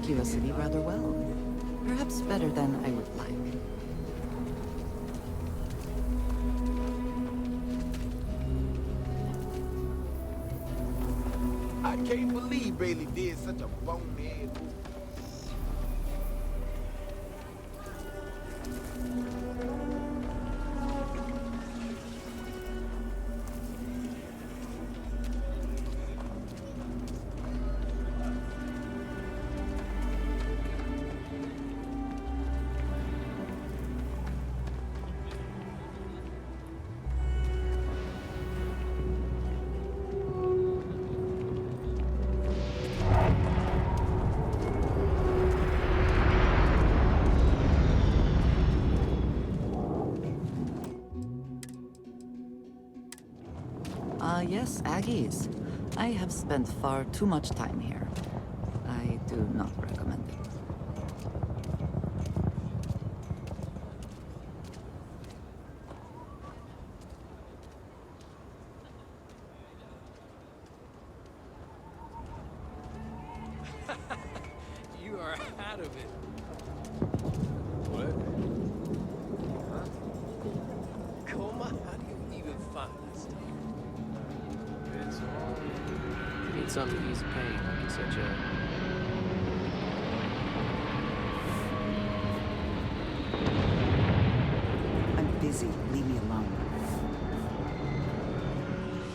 innocuously rather well. Perhaps better than I would like. I can't believe Bailey did such a bonehead move. Yes, Aggies. I have spent far too much time here. I do not recommend it. You are out of it. What? Huh? Coma? How do you even find that stuff? It's all... You need something to ease pain, like it's such a... I'm busy. Leave me alone.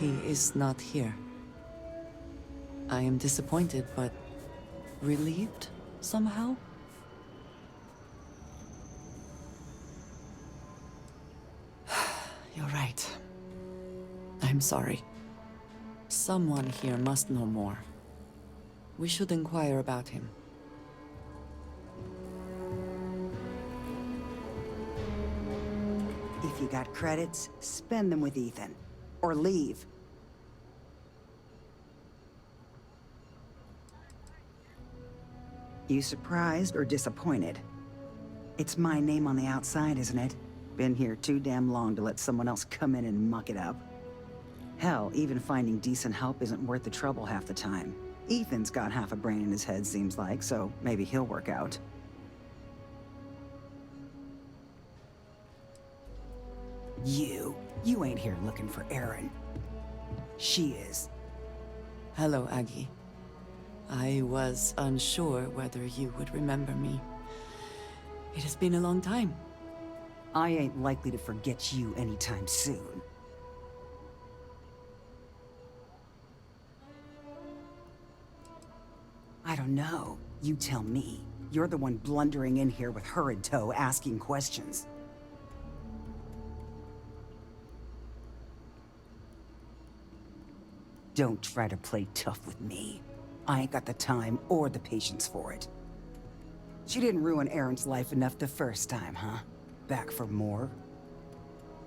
He is not here. I am disappointed, but relieved somehow? You're right. I'm sorry. Someone here must know more. We should inquire about him. If you got credits, spend them with Ethan. Or leave. You surprised or disappointed? It's my name on the outside, isn't it? Been here too damn long to let someone else come in and muck it up. Hell, even finding decent help isn't worth the trouble half the time. Ethan's got half a brain in his head, seems like, so maybe he'll work out. You ain't here looking for Erin. She is. Hello, Aggie. I was unsure whether you would remember me. It has been a long time. I ain't likely to forget you anytime soon. I don't know. You tell me. You're the one blundering in here with her in tow, asking questions. Don't try to play tough with me. I ain't got the time or the patience for it. She didn't ruin Aaron's life enough the first time, huh? Back for more?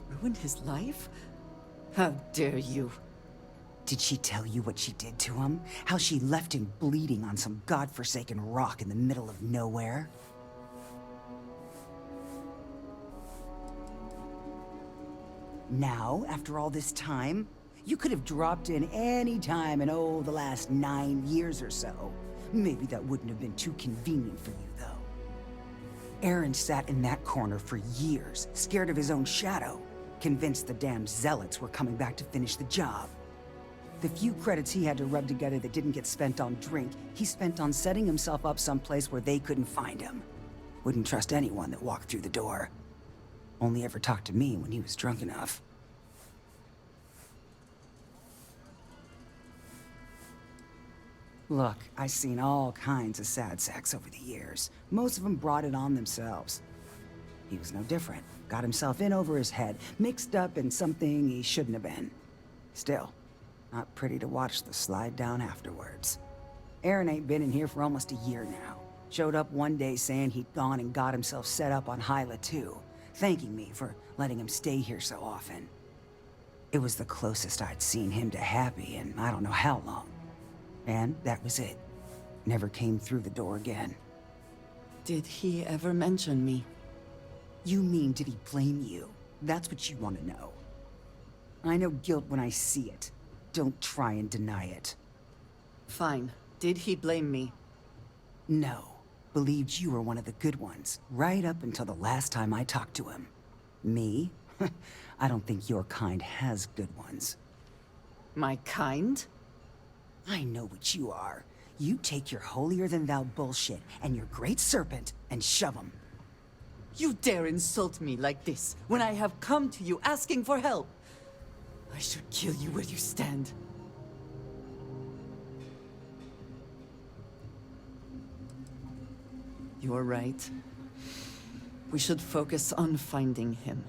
Ruined his life? How dare you? Did she tell you what she did to him? How she left him bleeding on some godforsaken rock in the middle of nowhere? Now, after all this time, you could have dropped in any time in, the last 9 years or so. Maybe that wouldn't have been too convenient for you, though. Aaron sat in that corner for years, scared of his own shadow, convinced the damn zealots were coming back to finish the job. The few credits he had to rub together that didn't get spent on drink, he spent on setting himself up someplace where they couldn't find him. Wouldn't trust anyone that walked through the door. Only ever talked to me when he was drunk enough. Look, I've seen all kinds of sad sacks over the years. Most of them brought it on themselves. He was no different. Got himself in over his head, mixed up in something he shouldn't have been. Still, not pretty to watch the slide down afterwards. Aaron ain't been in here for almost a year now. Showed up one day saying he'd gone and got himself set up on Hyla too, thanking me for letting him stay here so often. It was the closest I'd seen him to happy in I don't know how long. And that was it. Never came through the door again. Did he ever mention me? You mean, did he blame you? That's what you want to know. I know guilt when I see it. Don't try and deny it. Fine. Did he blame me? No. Believed you were one of the good ones, right up until the last time I talked to him. Me? I don't think your kind has good ones. My kind? I know what you are. You take your holier-than-thou bullshit and your great serpent and shove 'em. You dare insult me like this when I have come to you asking for help? I should kill you where you stand. You're right. We should focus on finding him.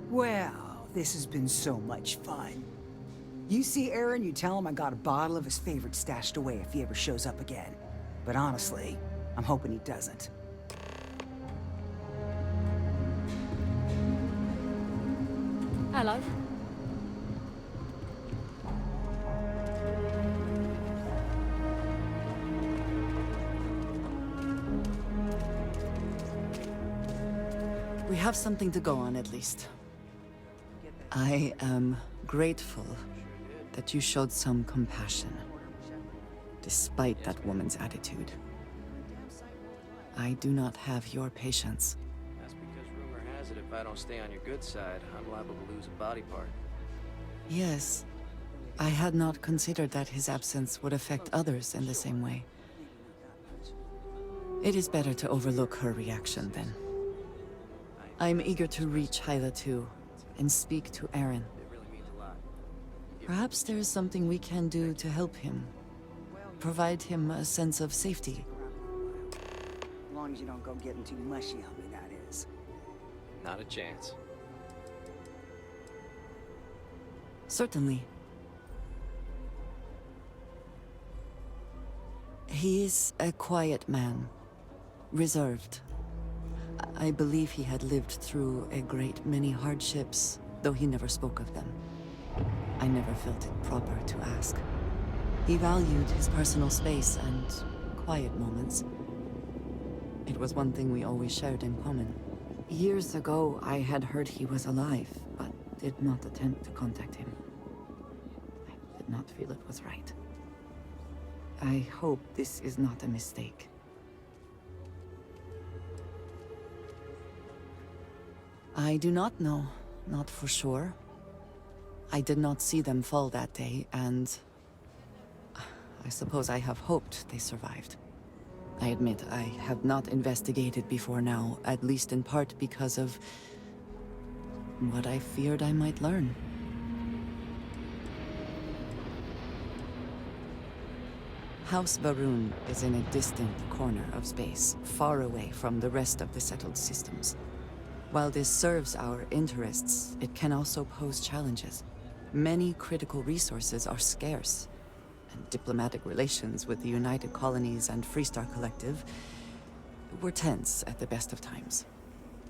Well, this has been so much fun. You see Aaron, you tell him I got a bottle of his favorite stashed away if he ever shows up again. But honestly, I'm hoping he doesn't. Hello. We have something to go on, at least. I am grateful that you showed some compassion, despite that woman's attitude. I do not have your patience. That's because rumor has it if I don't stay on your good side, I'm liable to lose a body part. Yes, I had not considered that his absence would affect others in the same way. It is better to overlook her reaction, then. I am eager to reach Hyla too, and speak to Aaron. It really means a lot. Perhaps there is something we can do to help him. Provide him a sense of safety. As long as you don't go getting too mushy on me, that is. Not a chance. Certainly. He is a quiet man, reserved. I believe he had lived through a great many hardships, though he never spoke of them. I never felt it proper to ask. He valued his personal space and quiet moments. It was one thing we always shared in common. Years ago, I had heard he was alive, but did not attempt to contact him. I did not feel it was right. I hope this is not a mistake. I do not know, not for sure. I did not see them fall that day, and I suppose I have hoped they survived. I admit I have not investigated before now, at least in part because of what I feared I might learn. House Varun is in a distant corner of space, far away from the rest of the settled systems. While this serves our interests, it can also pose challenges. Many critical resources are scarce, and diplomatic relations with the United Colonies and Freestar Collective were tense at the best of times.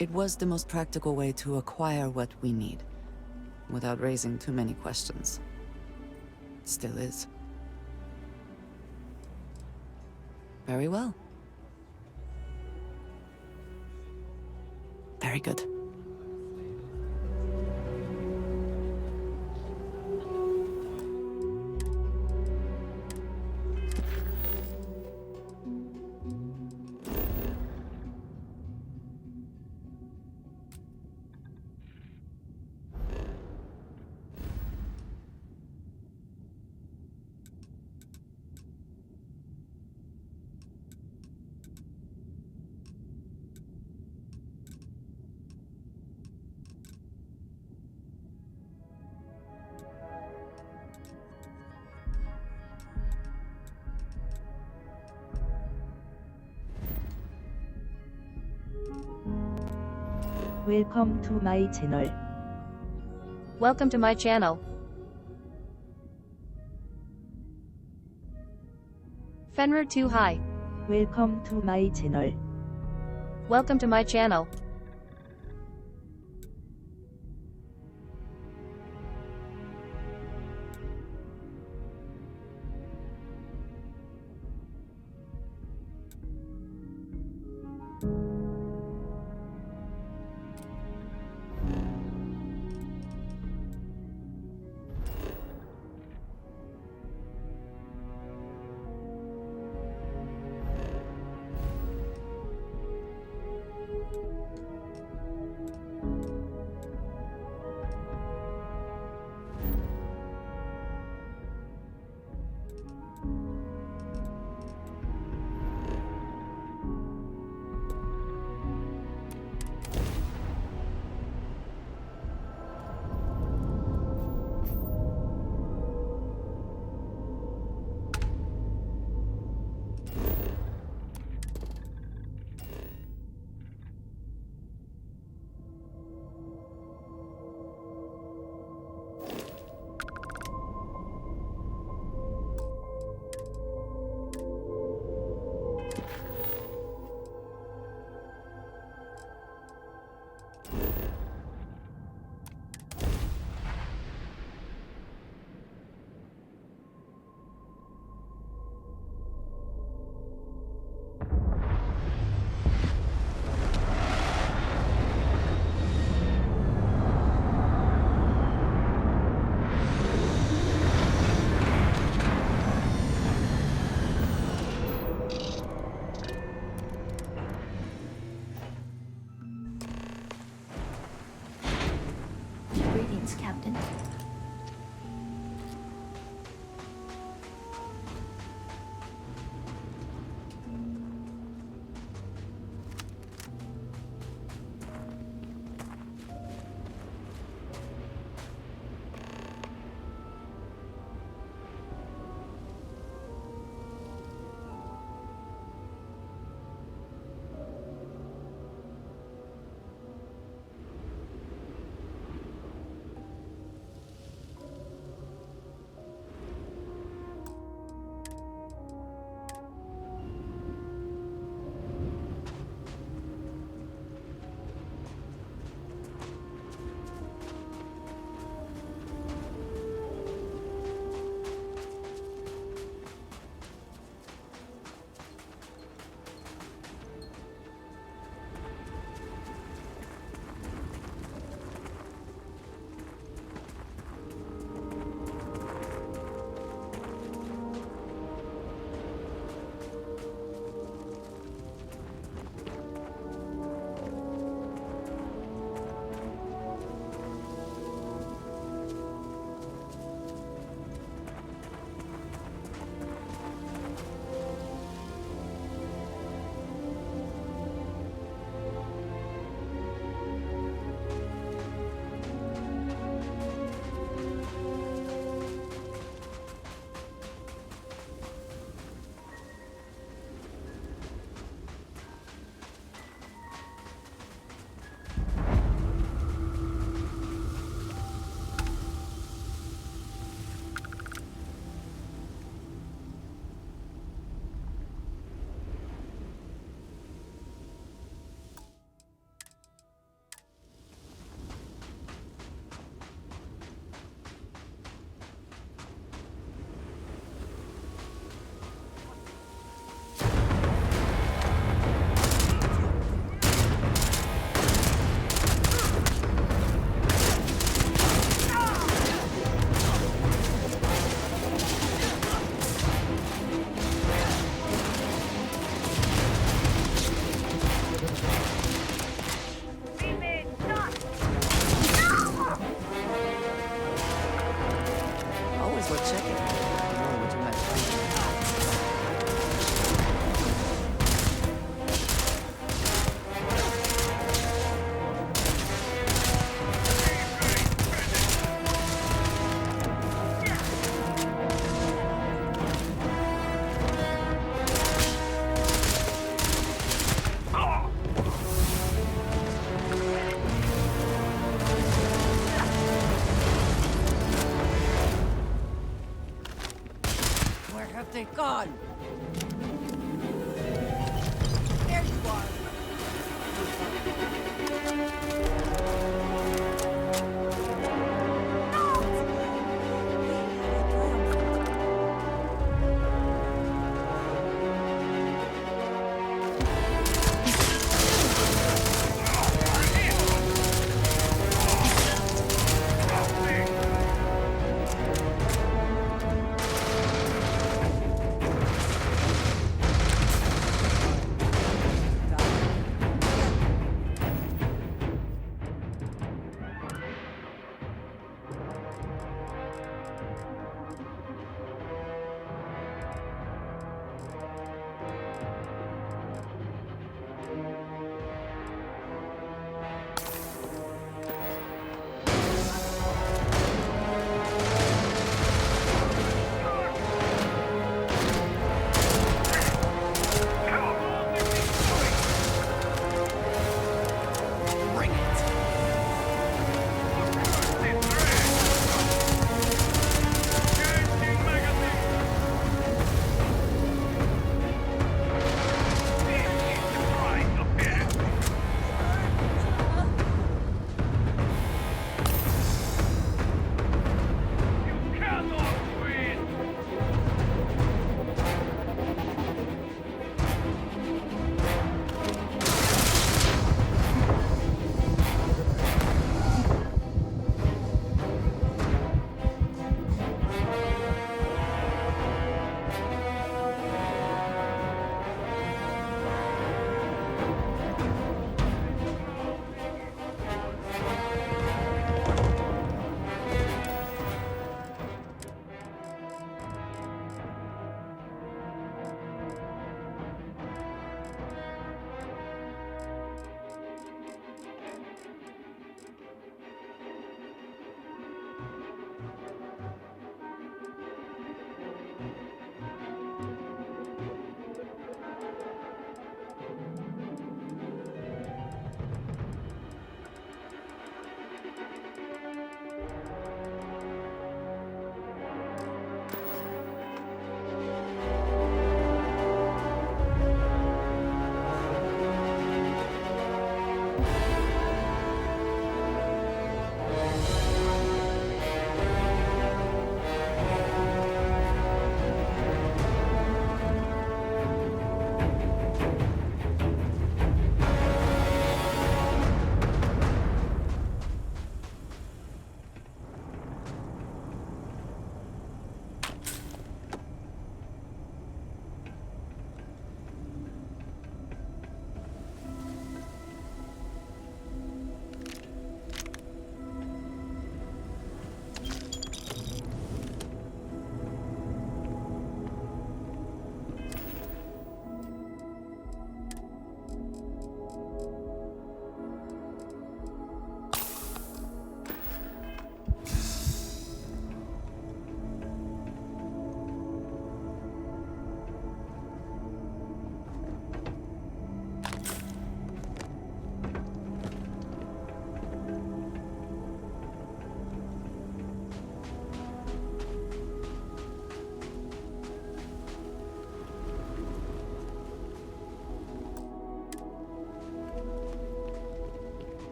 It was the most practical way to acquire what we need, without raising too many questions. Still is. Very well. Very good. Welcome to my channel. Welcome to my channel. Fenrir too high. Welcome to my channel. Welcome to my channel. Greetings, Captain. they gone? There you are.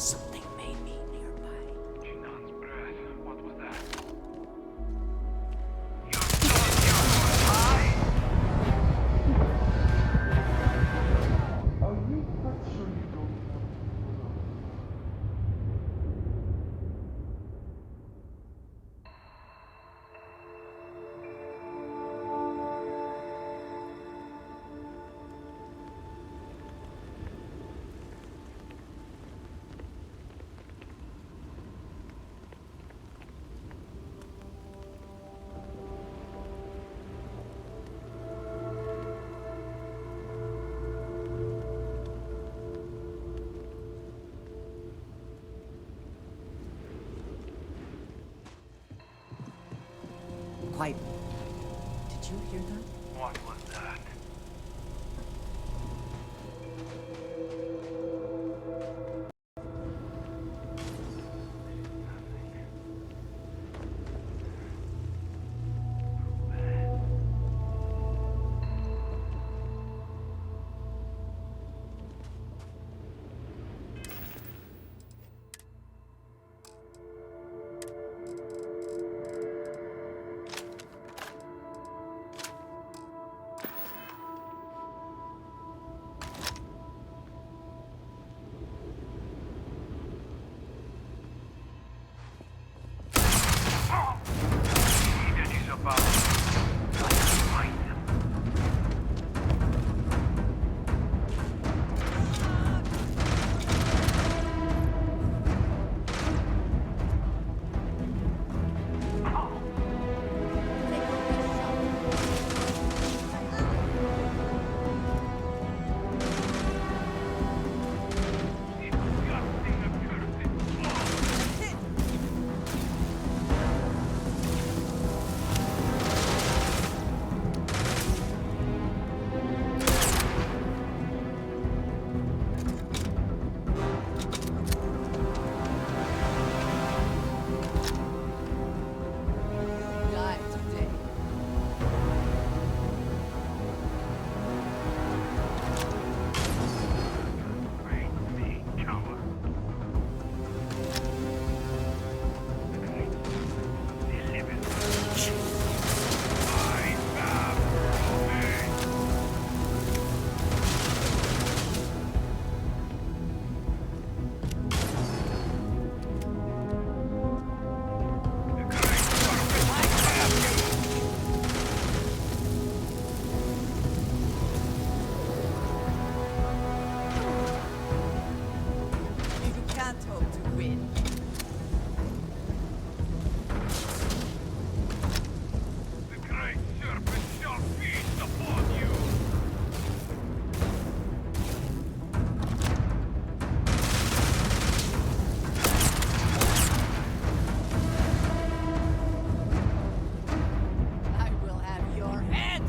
Something may be nearby. Chinon's breath. What was that? Quiet. Did you hear that? What was that? That is about to find them. Disgusting accursed. Die today. Great big tower. Deliver. I have promised. The great purpose I have you. You can't hope to win. The great serpent shall feast upon you. I will have your head!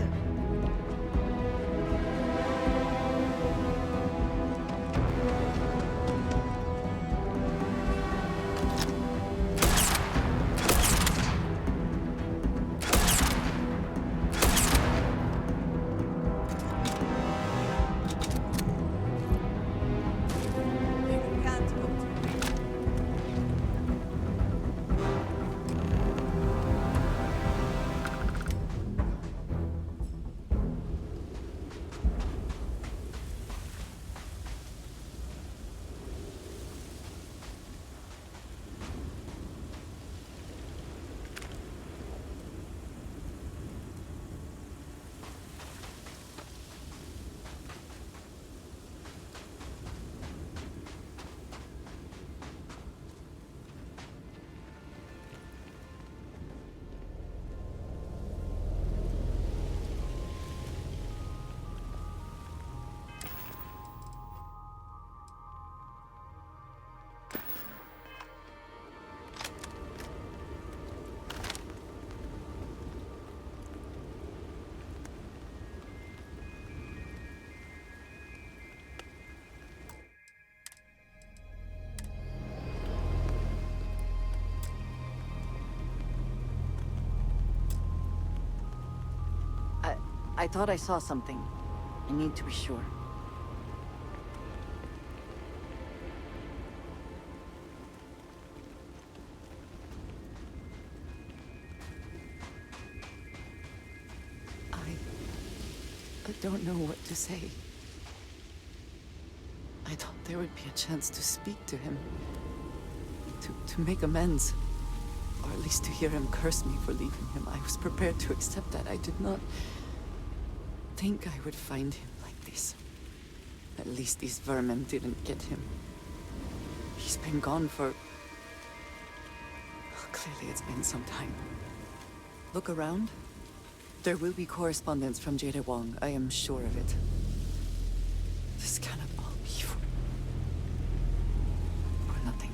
You can't hope to win. I thought I saw something. I need to be sure. don't know what to say. I thought there would be a chance to speak to him. To make amends. Or at least to hear him curse me for leaving him. I was prepared to accept that. I did not think I would find him like this. At least these vermin didn't get him. He's been gone for... Well, clearly it's been some time. Look around. There will be correspondence from Chung-Myeong. I am sure of it. This cannot all be for nothing.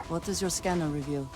What does your scanner reveal?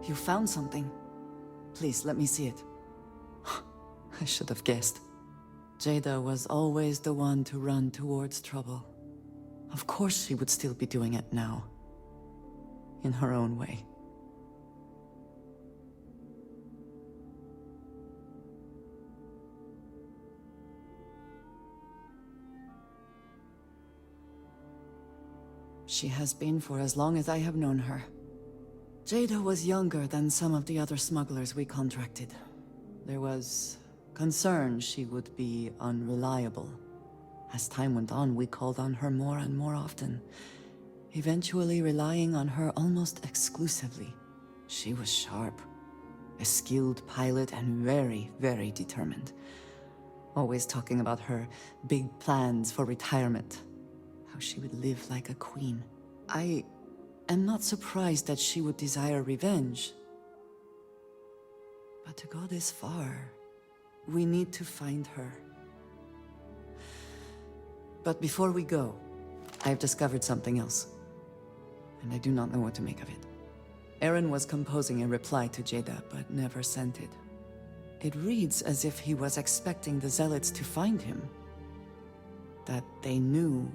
You found something. Please, let me see it. I should have guessed. Jada was always the one to run towards trouble. Of course she would still be doing it now. In her own way. She has been for as long as I have known her. Jada was younger than some of the other smugglers we contracted. There was concern she would be unreliable. As time went on, we called on her more and more often, eventually relying on her almost exclusively. She was sharp, a skilled pilot and very, very determined. Always talking about her big plans for retirement, how she would live like a queen. I am not surprised that she would desire revenge. But to go this far, we need to find her. But before we go, I've discovered something else, and I do not know what to make of it. Eren was composing a reply to Jada, but never sent it. It reads as if he was expecting the Zealots to find him, that they knew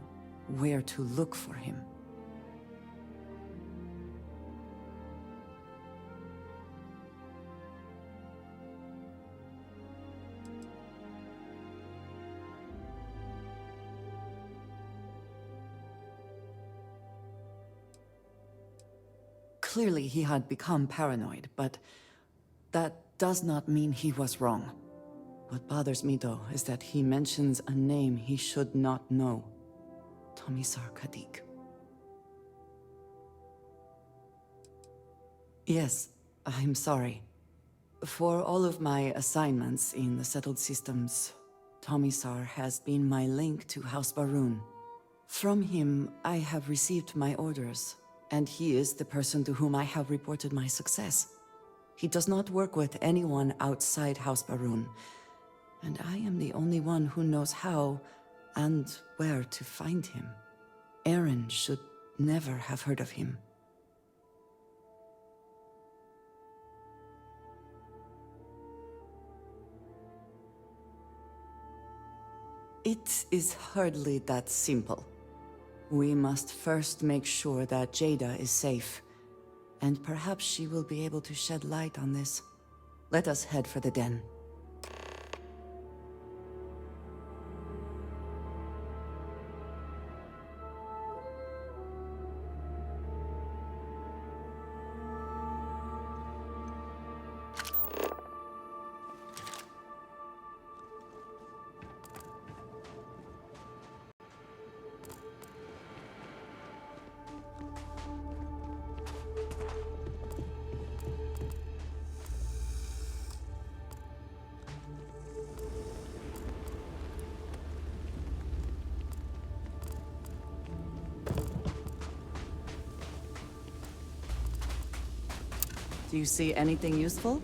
where to look for him. Clearly, he had become paranoid, but that does not mean he was wrong. What bothers me, though, is that he mentions a name he should not know. Tomisar Kadik. Yes, I'm sorry. For all of my assignments in the settled systems, Tomisar has been my link to House Barun. From him, I have received my orders, and he is the person to whom I have reported my success. He does not work with anyone outside House Barun, and I am the only one who knows how and where to find him. Eren should never have heard of him. It is hardly that simple. We must first make sure that Jada is safe, and perhaps she will be able to shed light on this. Let us head for the den. Do you see anything useful?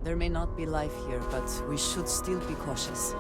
There may not be life here, but we should still be cautious.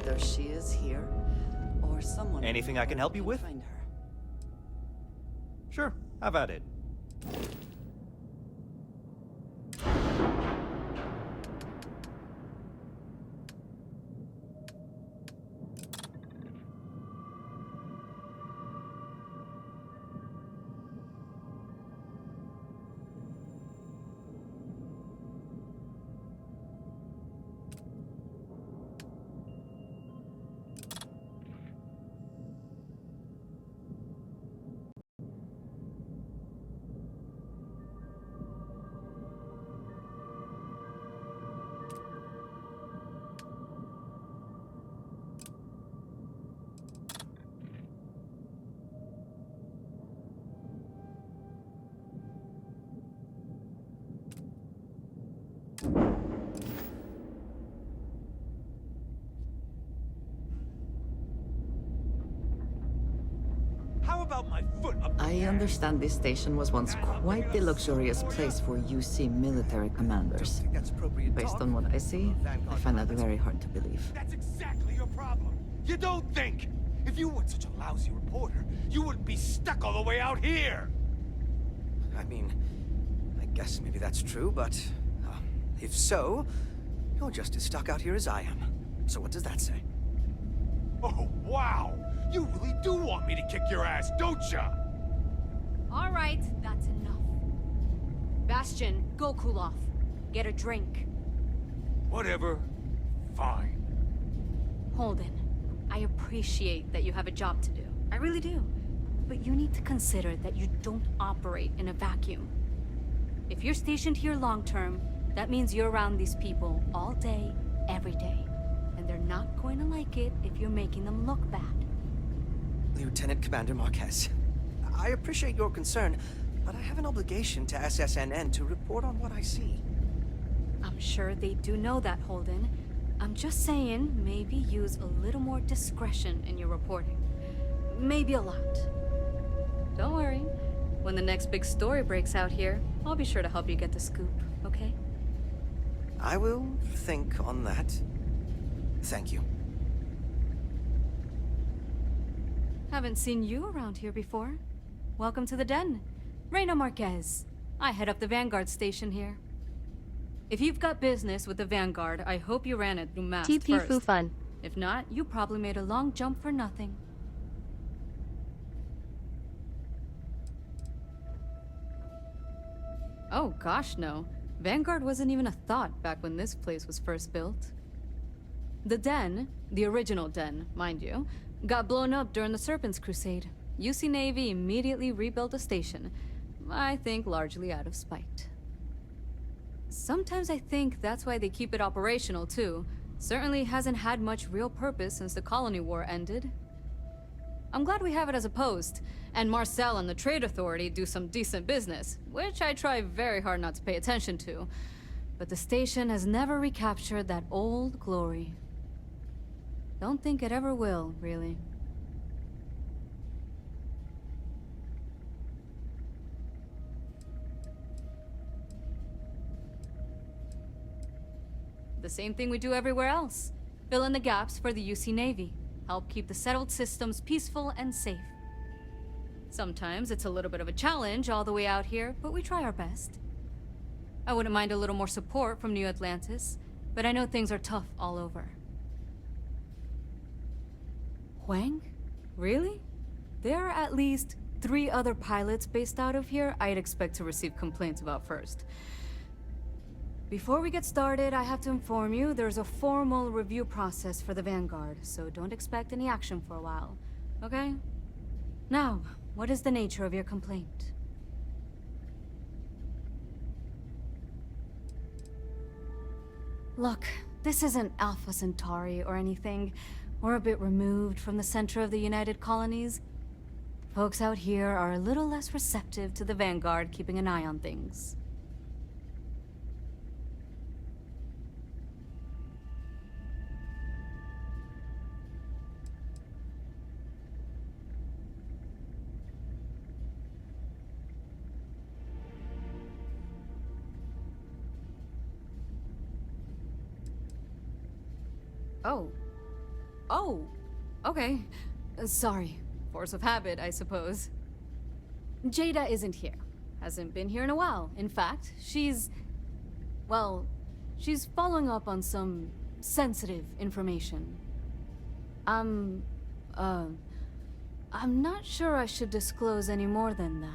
Either she is here, or someone... Anything I can help you with? Find her. Sure, have at it. How about my foot up? I understand this station was once quite the luxurious place for UC military commanders. That's appropriate. Based on what I see, I find that very hard to believe. That's exactly your problem. You don't think. If you weren't such a lousy reporter, you wouldn't be stuck all the way out here. I mean, I guess maybe that's true, but if so, you're just as stuck out here as I am. So what does that say? Oh, wow. You really do want me to kick your ass, don't ya? All right, that's enough. Bastion, go cool off. Get a drink. Whatever. Fine. Holden, I appreciate that you have a job to do. I really do. But you need to consider that you don't operate in a vacuum. If you're stationed here long-term, that means you're around these people all day, every day. And they're not going to like it if you're making them look bad. Lieutenant Commander Marquez, I appreciate your concern, but I have an obligation to SSNN to report on what I see. I'm sure they do know that, Holden. I'm just saying, maybe use a little more discretion in your reporting. Maybe a lot. Don't worry. When the next big story breaks out here, I'll be sure to help you get the scoop, okay? I will think on that. Thank you. Haven't seen you around here before. Welcome to the den. Reina Marquez. I head up the Vanguard station here. If you've got business with the Vanguard, I hope you ran it through Mast TP first. Foo Fun. If not, you probably made a long jump for nothing. Oh gosh, no. Vanguard wasn't even a thought back when this place was first built. The den, the original den, mind you, got blown up during the Serpent's Crusade. UC Navy immediately rebuilt the station, I think largely out of spite. Sometimes I think that's why they keep it operational too. Certainly hasn't had much real purpose since the Colony War ended. I'm glad we have it as a post, and Marcel and the Trade Authority do some decent business, which I try very hard not to pay attention to. But the station has never recaptured that old glory. Don't think it ever will, really. The same thing we do everywhere else. Fill in the gaps for the UC Navy. Help keep the settled systems peaceful and safe. Sometimes it's a little bit of a challenge all the way out here, but we try our best. I wouldn't mind a little more support from New Atlantis, but I know things are tough all over. Huang? Really? There are at least 3 other pilots based out of here I'd expect to receive complaints about first. Before we get started, I have to inform you there's a formal review process for the Vanguard, so don't expect any action for a while, okay? Now, what is the nature of your complaint? Look, this isn't Alpha Centauri or anything. We're a bit removed from the center of the United Colonies. Folks out here are a little less receptive to the Vanguard keeping an eye on things. Oh, okay. Sorry. Force of habit, I suppose. Jada isn't here. Hasn't been here in a while. In fact, she's following up on some sensitive information. I'm not sure I should disclose any more than that.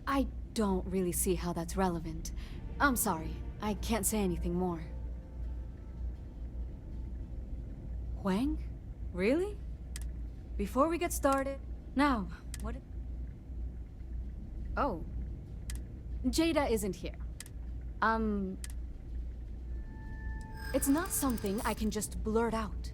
I don't really see how that's relevant. I'm sorry, I can't say anything more. Huang? Really? Before we get started... Now, what... Oh. Jada isn't here. It's not something I can just blurt out.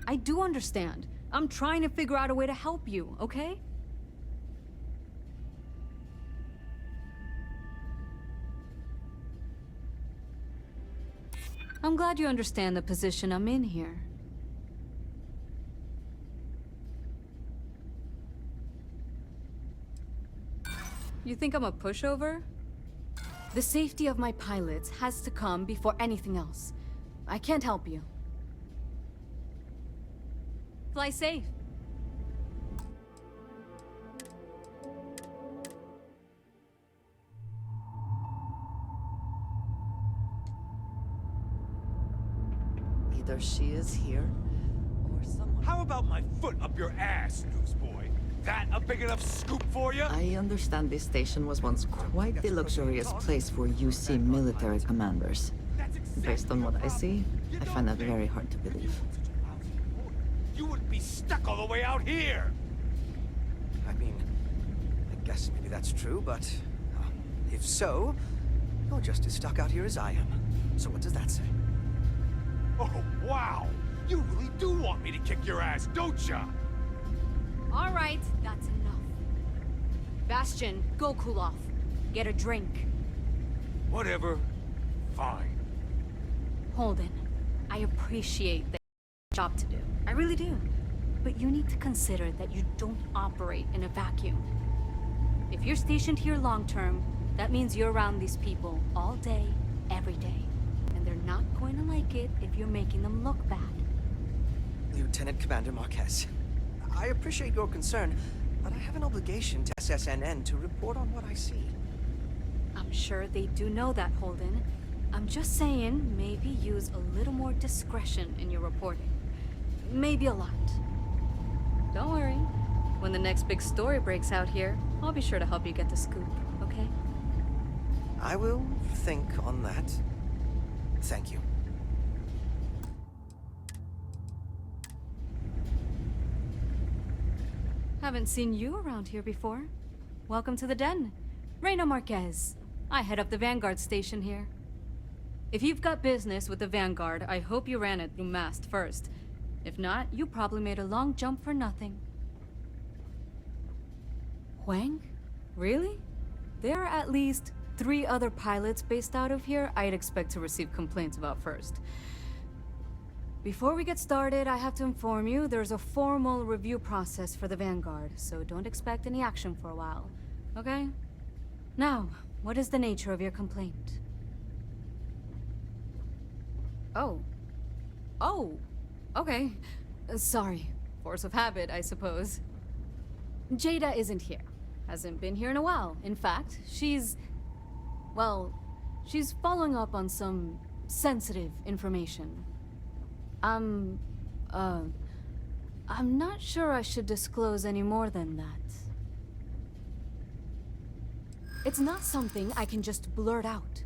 I do understand. I'm trying to figure out a way to help you, okay? I'm glad you understand the position I'm in here. You think I'm a pushover? The safety of my pilots has to come before anything else. I can't help you. Fly safe. Either she is here, or someone... How about my foot up your ass, newsboy? That a big enough scoop for you? I understand this station was once quite the luxurious place for UC military commanders. Based on what I see, I find that very hard to believe. you wouldn't be stuck all the way out here! I mean, I guess maybe that's true, but if so, you're just as stuck out here as I am. So what does that say? Oh, wow! You really do want me to kick your ass, don't ya? All right, that's enough. Bastion, go cool off. Get a drink. Whatever. Fine. Holden, I appreciate that you have a job to do. I really do. But you need to consider that you don't operate in a vacuum. If you're stationed here long term, that means you're around these people all day, every day. And they're not going to like it if you're making them look bad. Lieutenant Commander Marquez, I appreciate your concern, but I have an obligation to SSNN to report on what I see. I'm sure they do know that, Holden. I'm just saying, maybe use a little more discretion in your reporting. Maybe a lot. Don't worry. When the next big story breaks out here, I'll be sure to help you get the scoop, okay? I will think on that. Thank you. Haven't seen you around here before. Welcome to the den. Reina Marquez. I head up the Vanguard station here. If you've got business with the Vanguard, I hope you ran it through mast first. If not, you probably made a long jump for nothing. Huang? Really? There are at least 3 other pilots based out of here I'd expect to receive complaints about first. Before we get started, I have to inform you there's a formal review process for the Vanguard, so don't expect any action for a while, okay? Now, what is the nature of your complaint? Oh. Oh! Okay. Sorry. Force of habit, I suppose. Jada isn't here. Hasn't been here in a while. In fact, she's following up on some sensitive information. I'm not sure I should disclose any more than that. It's not something I can just blurt out.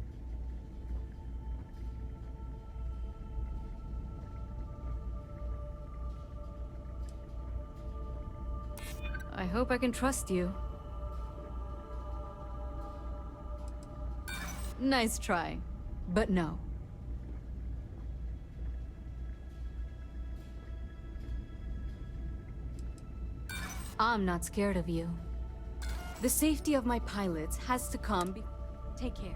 I hope I can trust you. Nice try, but no. I'm not scared of you. The safety of my pilots has to come Take care.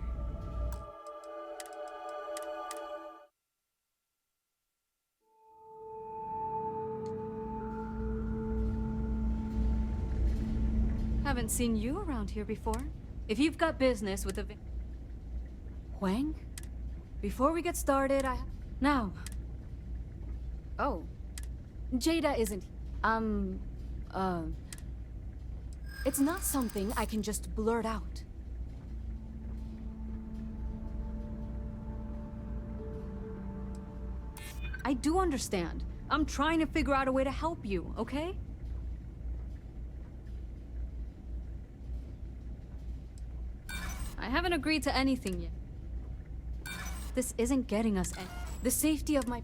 Haven't seen you around here before. If you've got business with the Huang? Before we get started, Now. Oh. Jada isn't... It's not something I can just blurt out. I do understand. I'm trying to figure out a way to help you, okay? I haven't agreed to anything yet. This isn't getting us any. The safety of my...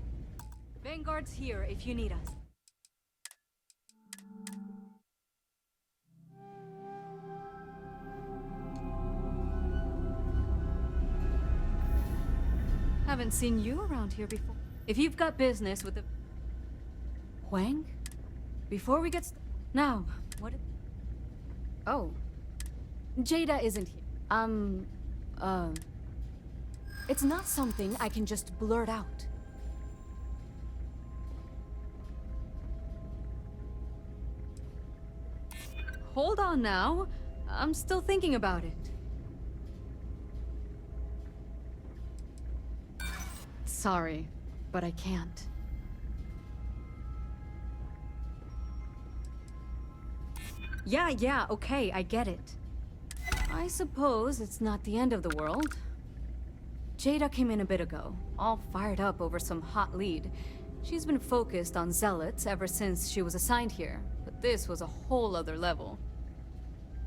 Vanguard's here if you need us. Haven't seen you around here before. If you've got business with the... Huang? Before we get Now, what... Oh. Jada isn't here. It's not something I can just blurt out. Hold on now. I'm still thinking about it. Sorry, but I can't. Yeah, okay, I get it. I suppose it's not the end of the world. Jada came in a bit ago, all fired up over some hot lead. She's been focused on zealots ever since she was assigned here, but this was a whole other level.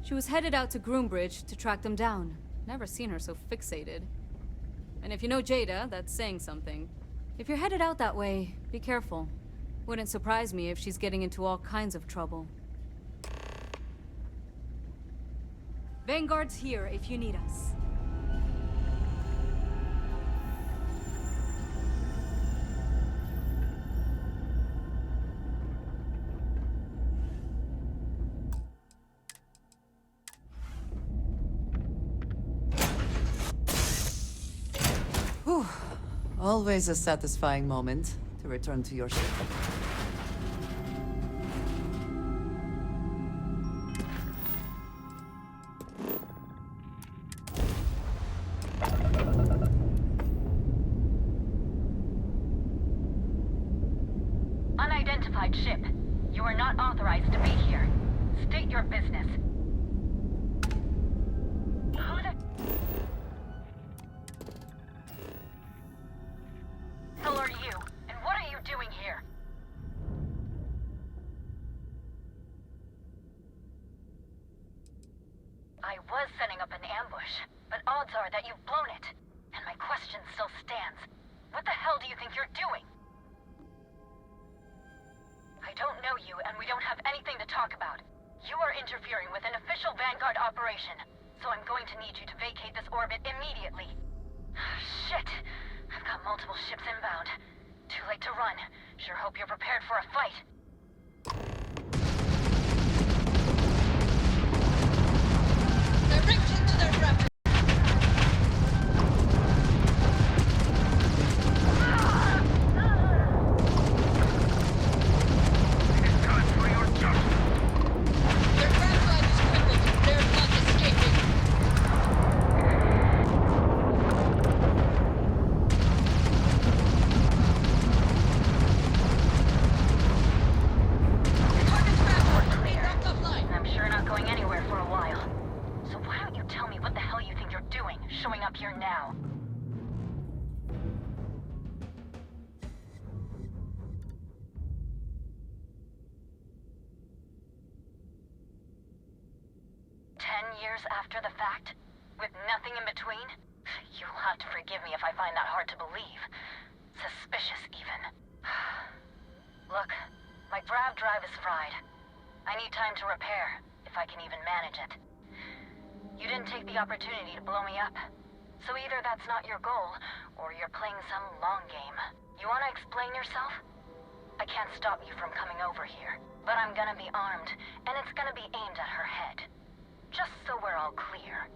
She was headed out to Groombridge to track them down. Never seen her so fixated. And if you know Jada, that's saying something. If you're headed out that way, be careful. Wouldn't surprise me if she's getting into all kinds of trouble. Vanguard's here if you need us. Whew. Always a satisfying moment to return to your ship. Unidentified ship. You are not authorized to be here. State your business. Who the hell are you? And what are you doing here? I was setting up an ambush, but odds are that you've blown it. And my question still stands. What the hell do you think you're doing? I don't know you, and we don't have anything to talk about. You are interfering with an official Vanguard operation, so I'm going to need you to vacate this orbit immediately. Shit! I've got multiple ships inbound. Too late to run. Sure hope you're prepared for a fight. Direction to the rapid. After the fact? With nothing in between? You'll have to forgive me if I find that hard to believe. Suspicious, even. Look, my grav drive is fried. I need time to repair, if I can even manage it. You didn't take the opportunity to blow me up. So either that's not your goal, or you're playing some long game. You want to explain yourself? I can't stop you from coming over here, but I'm gonna be armed, and it's gonna be aimed at her head. Just so we're all clear.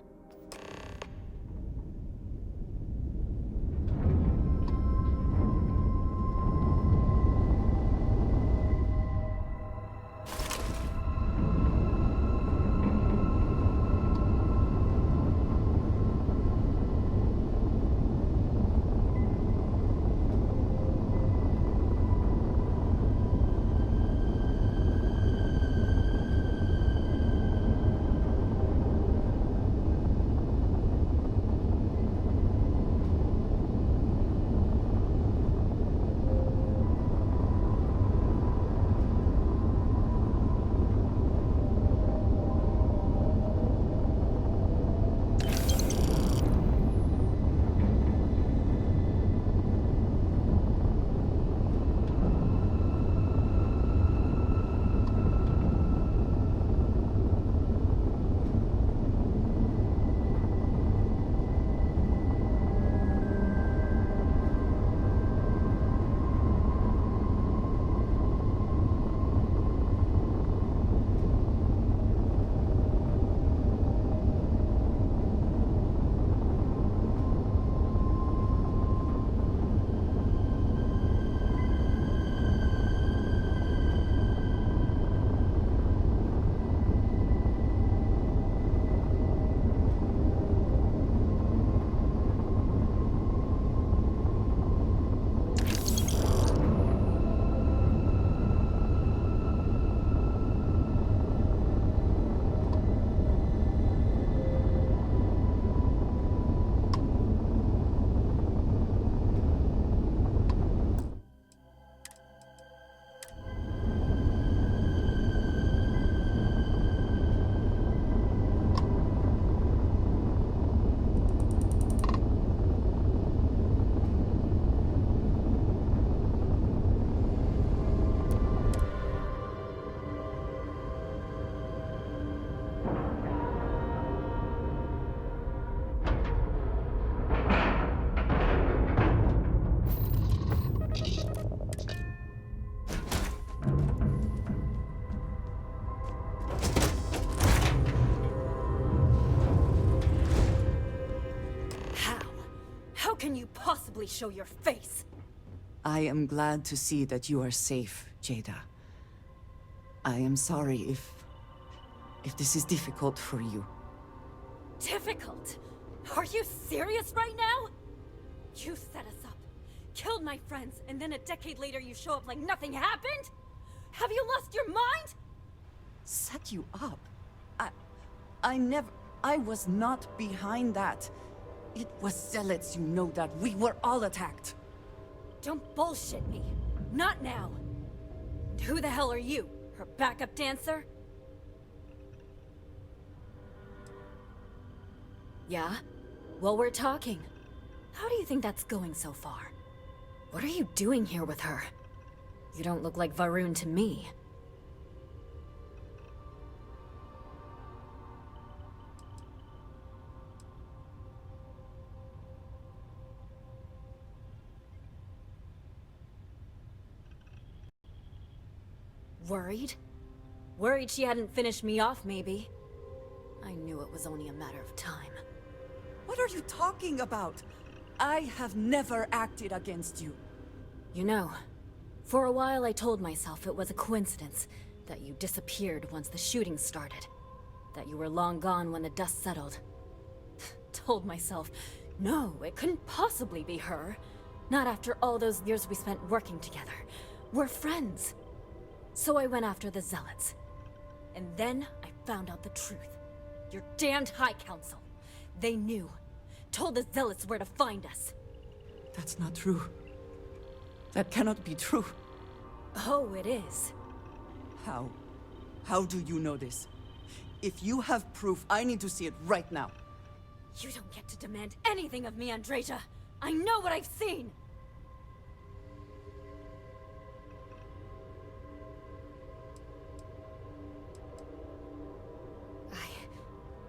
show your face. I am glad to see that you are safe, Jada. I am sorry if this is difficult for you. Difficult? Are you serious right now? You set us up, killed my friends, and then a decade later you show up like nothing happened? Have you lost your mind? Set you up? I was not behind that. It was zealots, you know that. We were all attacked. Don't bullshit me. Not now. And who the hell are you? Her backup dancer? Yeah? Well, we're talking. How do you think that's going so far? What are you doing here with her? You don't look like Varun to me. Worried? Worried she hadn't finished me off, maybe. I knew it was only a matter of time. What are you talking about? I have never acted against you. You know, for a while I told myself it was a coincidence that you disappeared once the shooting started. That you were long gone when the dust settled. Told myself, no, it couldn't possibly be her. Not after all those years we spent working together. We're friends. So I went after the Zealots. And then I found out the truth. Your damned High Council. They knew. Told the Zealots where to find us. That's not true. That cannot be true. Oh, it is. How? How do you know this? If you have proof, I need to see it right now. You don't get to demand anything of me, Andreja. I know what I've seen!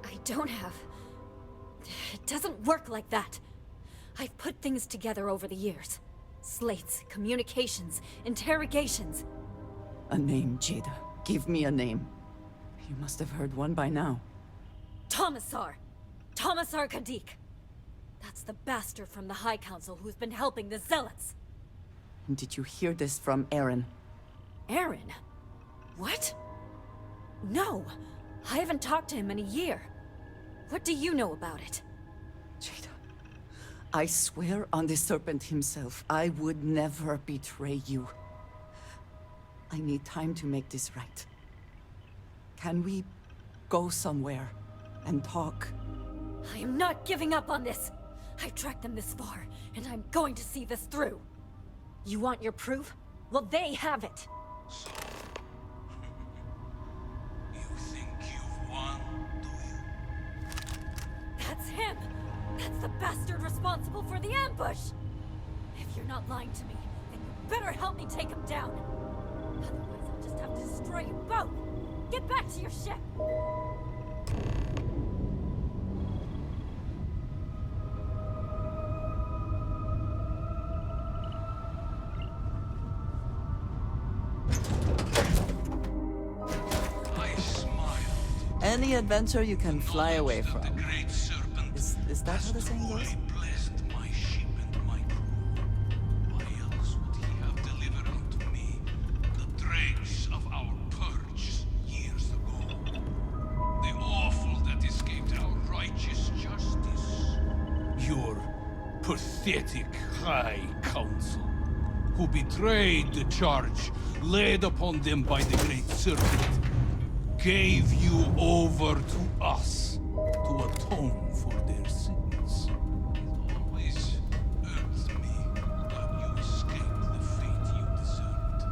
I don't have... It doesn't work like that. I've put things together over the years. Slates, communications, interrogations. A name, Jada. Give me a name. You must have heard one by now. Tomasar! Tomasar Kadik! That's the bastard from the High Council who's been helping the Zealots! And did you hear this from Aaron? Aaron? What? No! I haven't talked to him in a year. What do you know about it? Jada, I swear on the Serpent himself, I would never betray you. I need time to make this right. Can we go somewhere and talk? I am not giving up on this! I've tracked them this far, and I'm going to see this through. You want your proof? Well, they have it! So... you think you've won, do you? That's him! That's the bastard responsible for the ambush! If you're not lying to me, then you better help me take him down! Otherwise, I'll just have to destroy you both! Get back to your ship! Any adventure you can fly away from. Is that how the saying goes? Blessed my ship and my crew. Why else would he have delivered unto me the dregs of our purge years ago? The awful that escaped our righteous justice. Your pathetic High Council, who betrayed the charge laid upon them by the Great Serpent, gave you over to us to atone for their sins. It always irks me that you escaped the fate you deserved.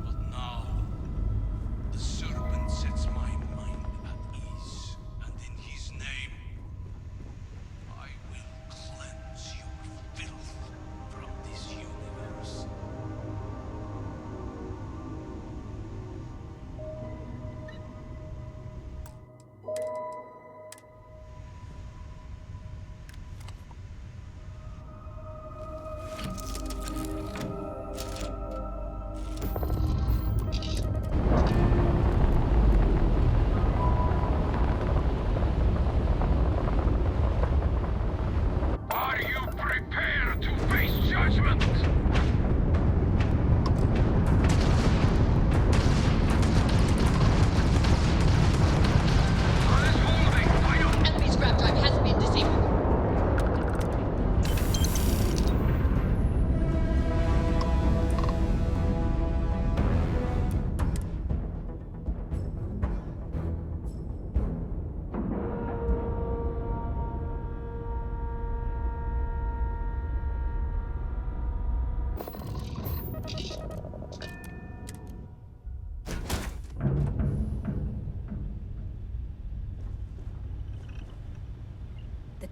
But now, the Serpent sets my mind at ease, and in his name, I will cleanse your filth from this universe.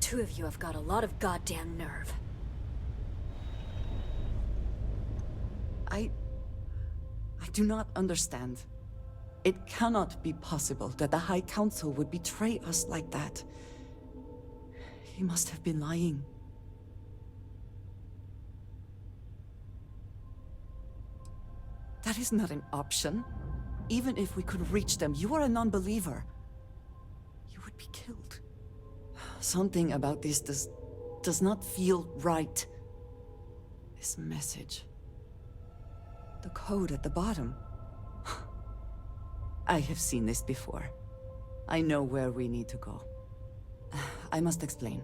two of you have got a lot of goddamn nerve. I do not understand. It cannot be possible that the High Council would betray us like that. He must have been lying. That is not an option. Even if we could reach them, you are a non-believer. You would be killed. Something about this does not feel right. This message. The code at the bottom. I have seen this before. I know where we need to go. I must explain.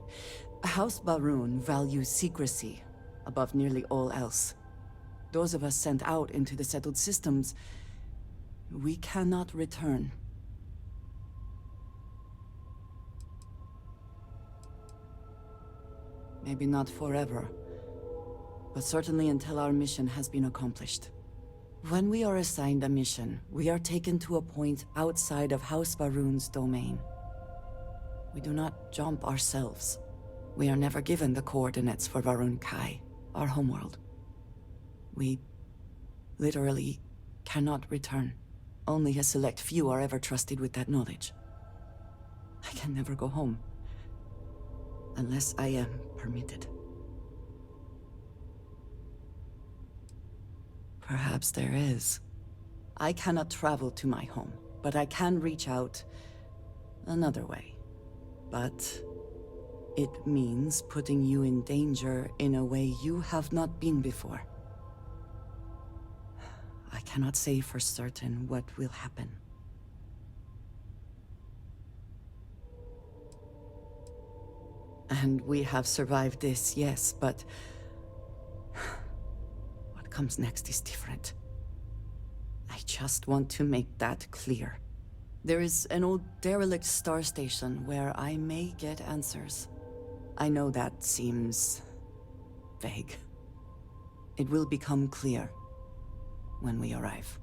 House Baroon values secrecy above nearly all else. Those of us sent out into the settled systems, we cannot return. Maybe not forever, but certainly until our mission has been accomplished. When we are assigned a mission, we are taken to a point outside of House Baroon's domain. We do not jump ourselves. We are never given the coordinates for Varun Kai, our homeworld. We literally cannot return. Only a select few are ever trusted with that knowledge. I can never go home. Unless I am permitted. Perhaps there is. I cannot travel to my home, but I can reach out another way. But it means putting you in danger in a way you have not been before. I cannot say for certain what will happen. And we have survived this, yes, but what comes next is different. I just want to make that clear. There is an old derelict star station where I may get answers. I know that seems vague. It will become clear when we arrive.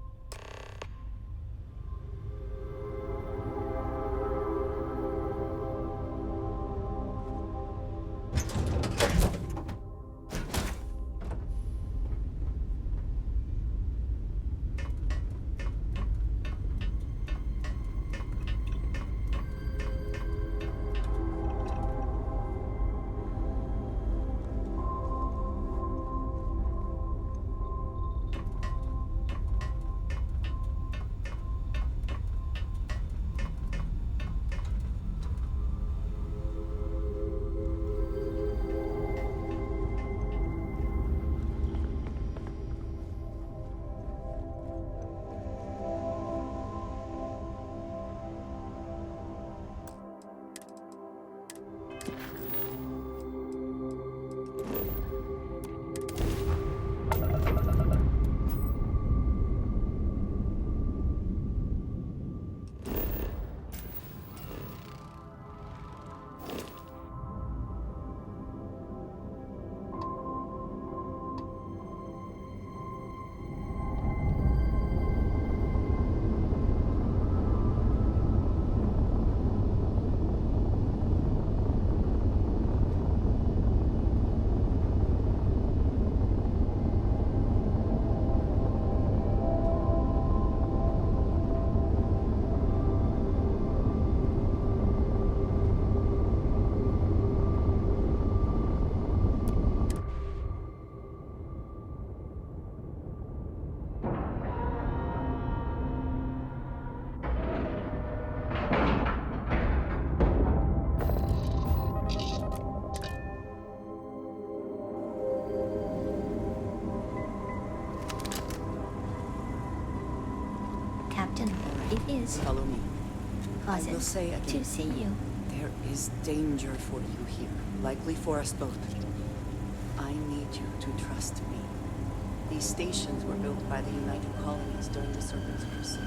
It is. Follow me. I will Pleasant say again, to see you. there is danger for you here, likely for us both. I need you to trust me. These stations were built by the United Colonies during the Serpent's Crusade.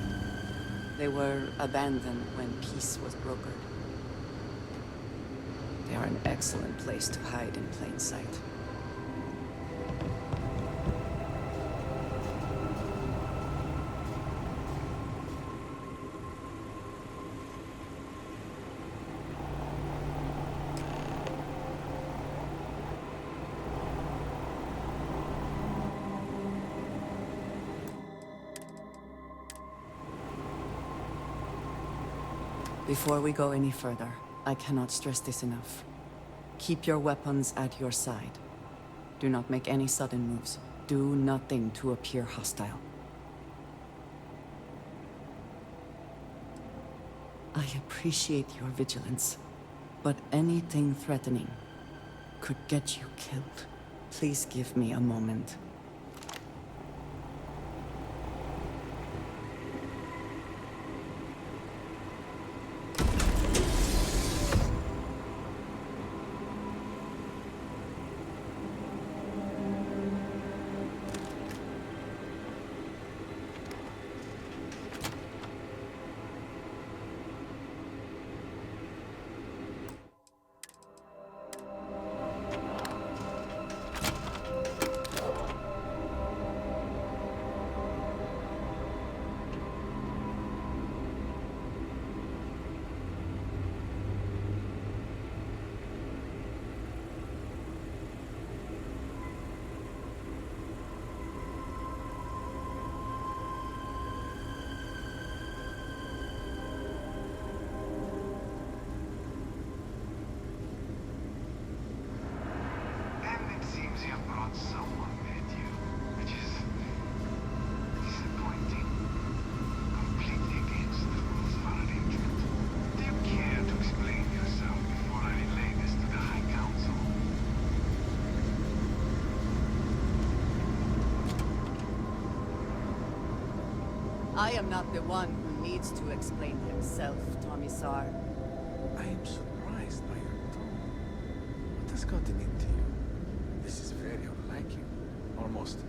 They were abandoned when peace was brokered. They are an excellent place to hide in plain sight. Before we go any further, I cannot stress this enough. Keep your weapons at your side. Do not make any sudden moves. Do nothing to appear hostile. I appreciate your vigilance, but anything threatening could get you killed. Please give me a moment. I am not the one who needs to explain himself, Commissar. I am surprised by your tone. What has gotten into you? This is very unlike you. Almost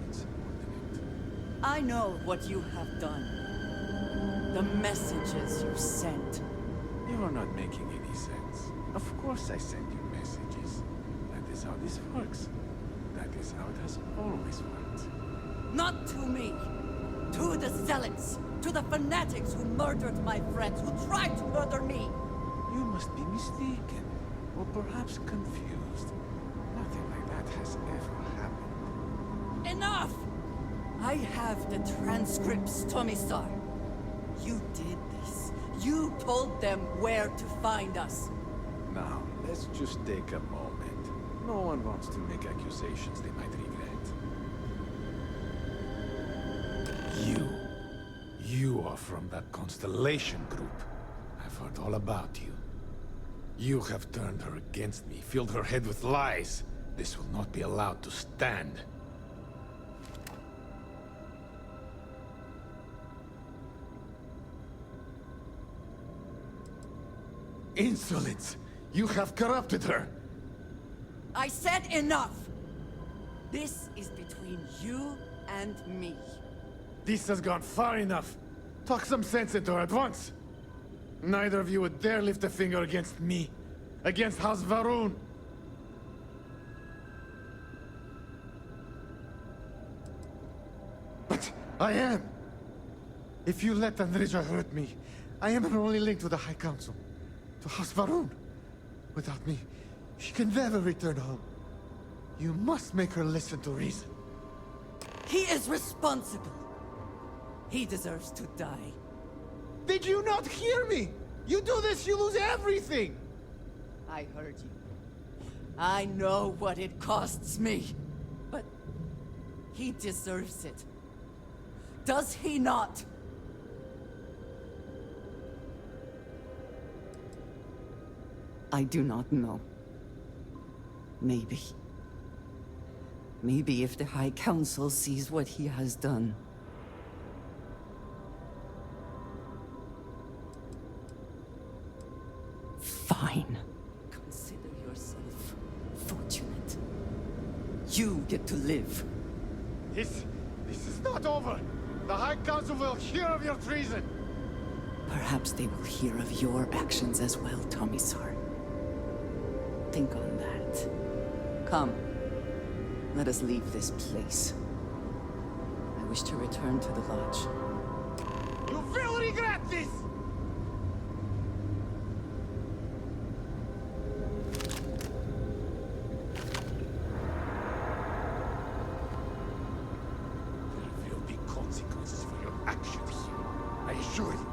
insubordinate. I know what you have done. The messages you sent. You are not making any sense. Of course I send you messages. That is how this works. That is how it has always worked. Not to me! To the zealots! To the fanatics who murdered my friends, who tried to murder me! You must be mistaken, or perhaps confused. Nothing like that has ever happened. Enough! I have the transcripts, Commissar. You did this. You told them where to find us. Now, let's just take a moment. No one wants to make accusations they might regret. You are from that Constellation group. I've heard all about you. You have turned her against me, filled her head with lies. This will not be allowed to stand. Insolence! You have corrupted her! I said enough! This is between you and me. This has gone far enough. Talk some sense into her at once. Neither of you would dare lift a finger against me. Against House Varun. But I am. If you let Andrija hurt me, I am her only link to the High Council. To House Varun. Without me, she can never return home. You must make her listen to reason. He is responsible. He deserves to die. Did you not hear me? You do this, you lose everything! I heard you. I know what it costs me. But he deserves it. Does he not? I do not know. Maybe. Maybe if the High Council sees what he has done. Fine. Consider yourself fortunate. You get to live. This is not over. The High Council will hear of your treason. Perhaps they will hear of your actions as well, Commissar. Think on that. Come. Let us leave this place. I wish to return to the lodge. You will regret this! There will be consequences for your actions here. I assure you.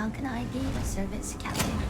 How can I be of service, Captain?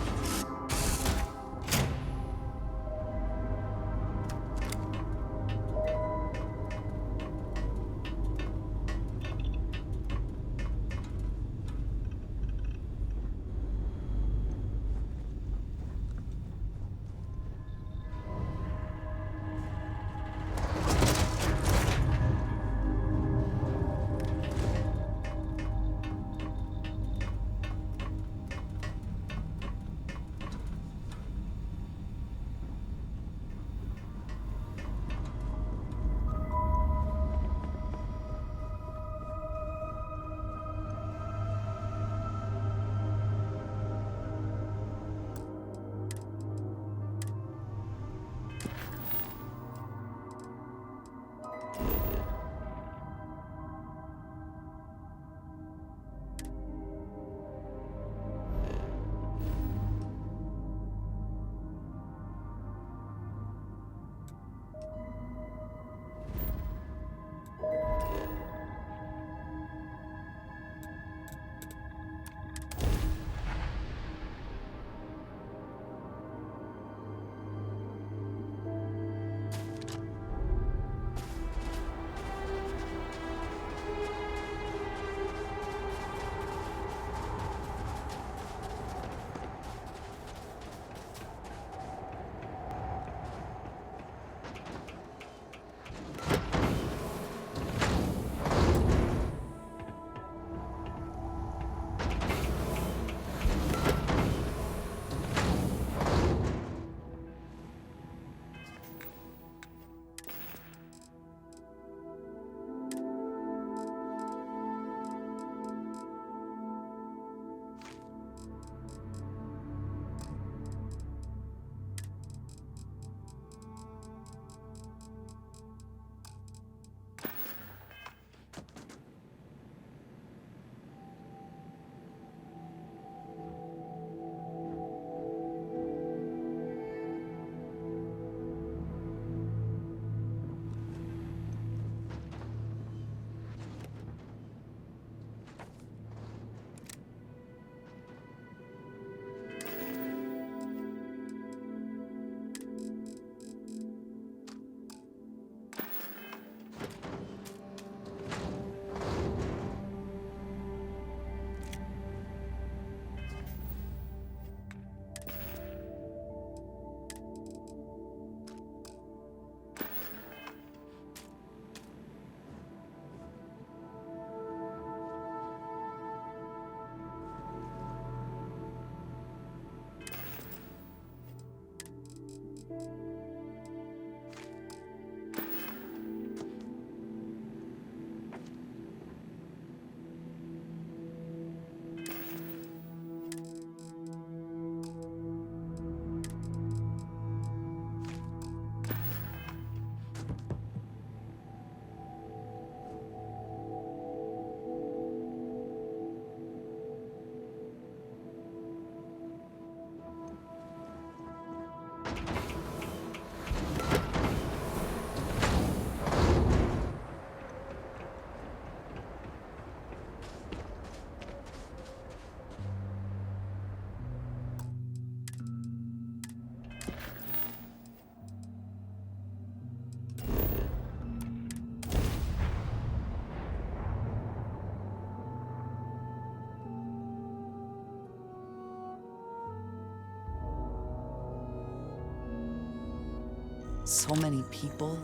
So many people,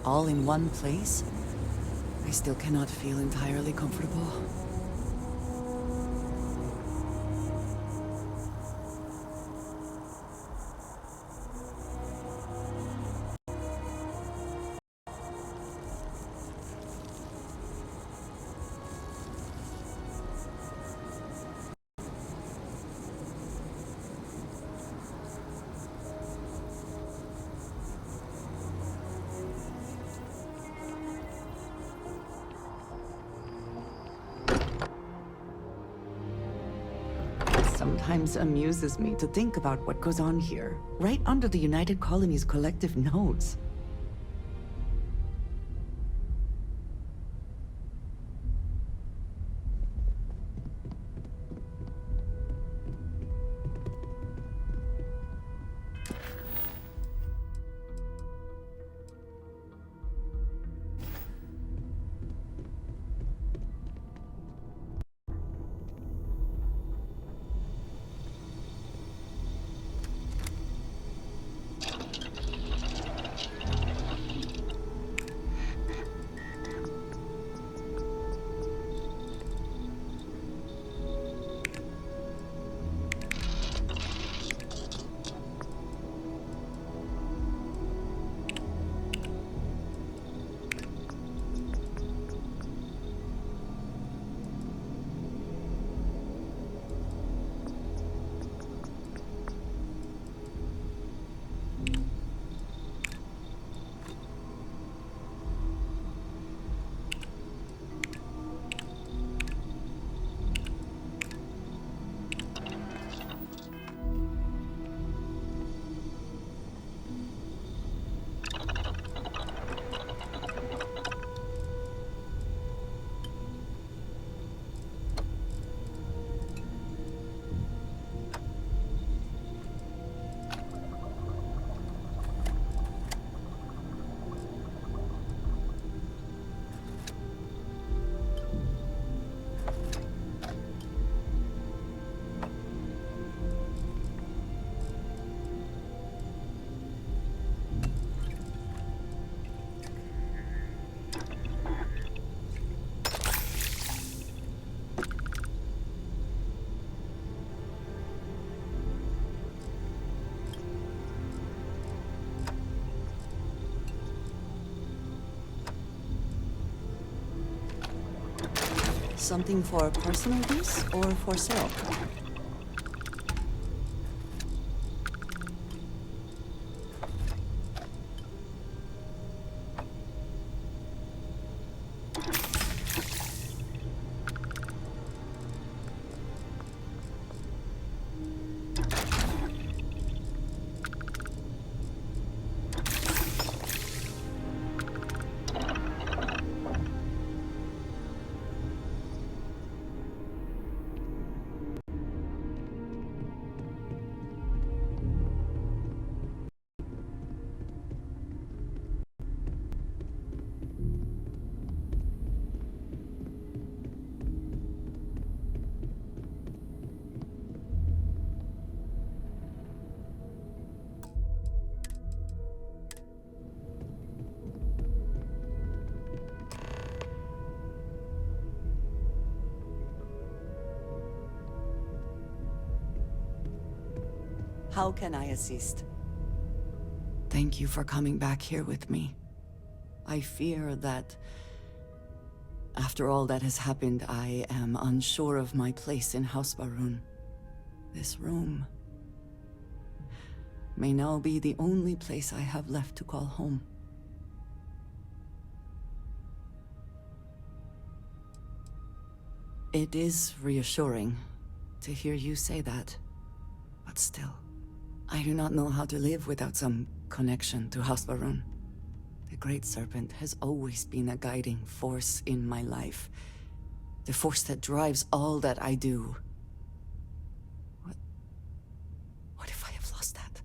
all in one place. I still cannot feel entirely comfortable. Sometimes amuses me to think about what goes on here, right under the United Colonies' collective nose. Something for personal use or for sale? How can I assist? Thank you for coming back here with me. I fear that after all that has happened, I am unsure of my place in House Barun. This room may now be the only place I have left to call home. It is reassuring to hear you say that, but still, I do not know how to live without some connection to House Barun. The Great Serpent has always been a guiding force in my life. The force that drives all that I do. What if I have lost that?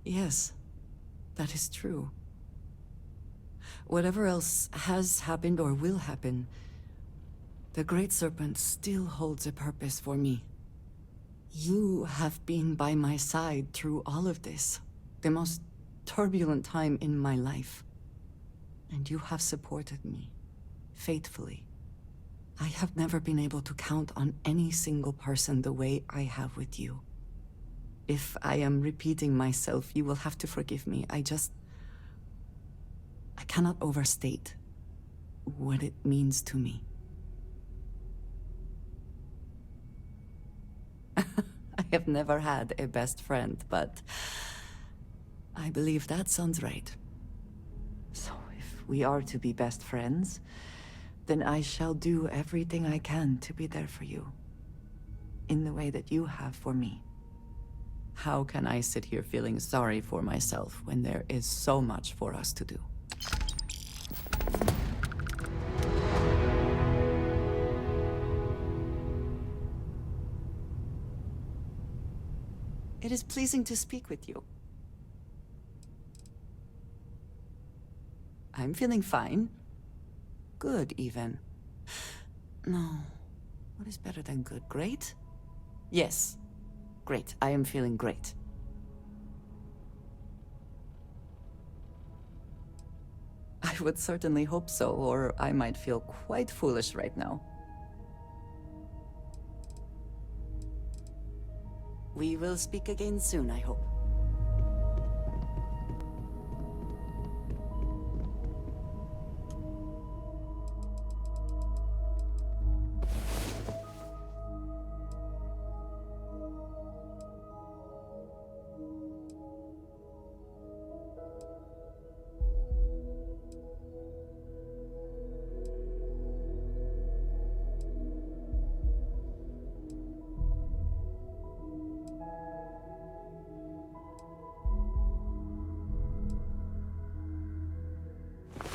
Yes, that is true. Whatever else has happened or will happen, the Great Serpent still holds a purpose for me. You have been by my side through all of this, the most turbulent time in my life. And you have supported me, faithfully. I have never been able to count on any single person the way I have with you. If I am repeating myself, you will have to forgive me. I cannot overstate what it means to me. I have never had a best friend, but I believe that sounds right. So if we are to be best friends, then I shall do everything I can to be there for you, in the way that you have for me. How can I sit here feeling sorry for myself when there is so much for us to do? It is pleasing to speak with you. I'm feeling fine. Good, even. No. What is better than good? Great? Yes. Great. I am feeling great. I would certainly hope so, or I might feel quite foolish right now. We will speak again soon, I hope.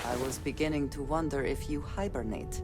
I was beginning to wonder if you hibernate.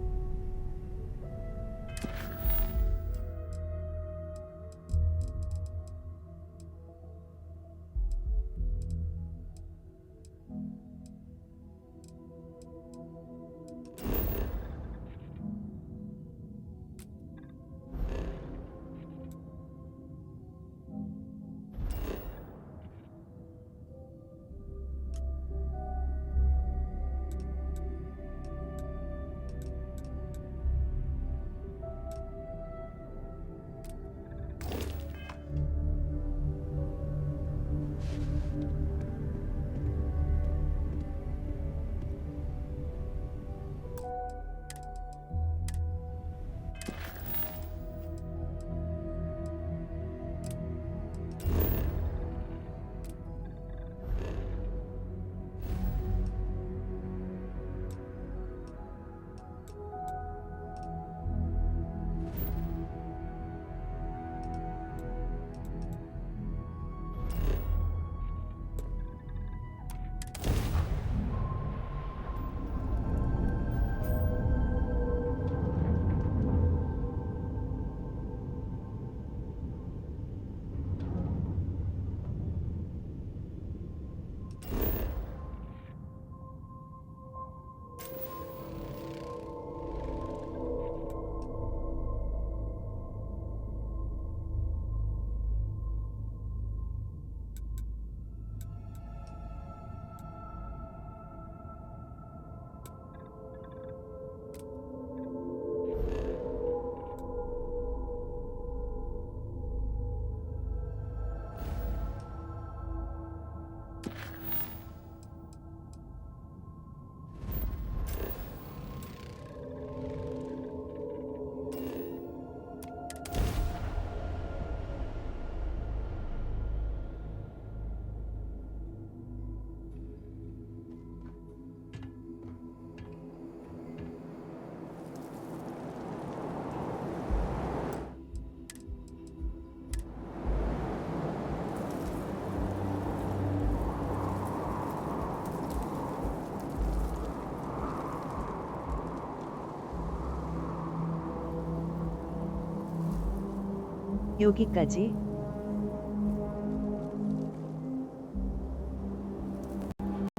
여기까지.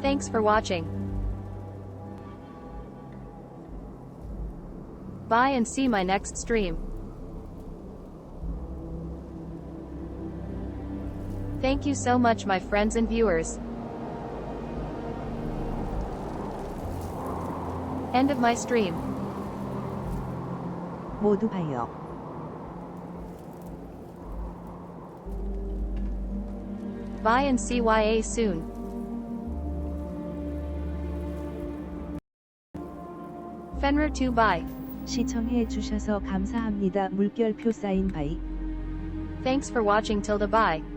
Thanks for watching. Bye and see my next stream. Thank you so much, my friends and viewers. End of my stream. 모두 봐요. Bye and see ya soon. Fenrir 2 bye. 시청해 주셔서 감사합니다. 물결표 사인 바이. Thanks for watching. Tilde bye.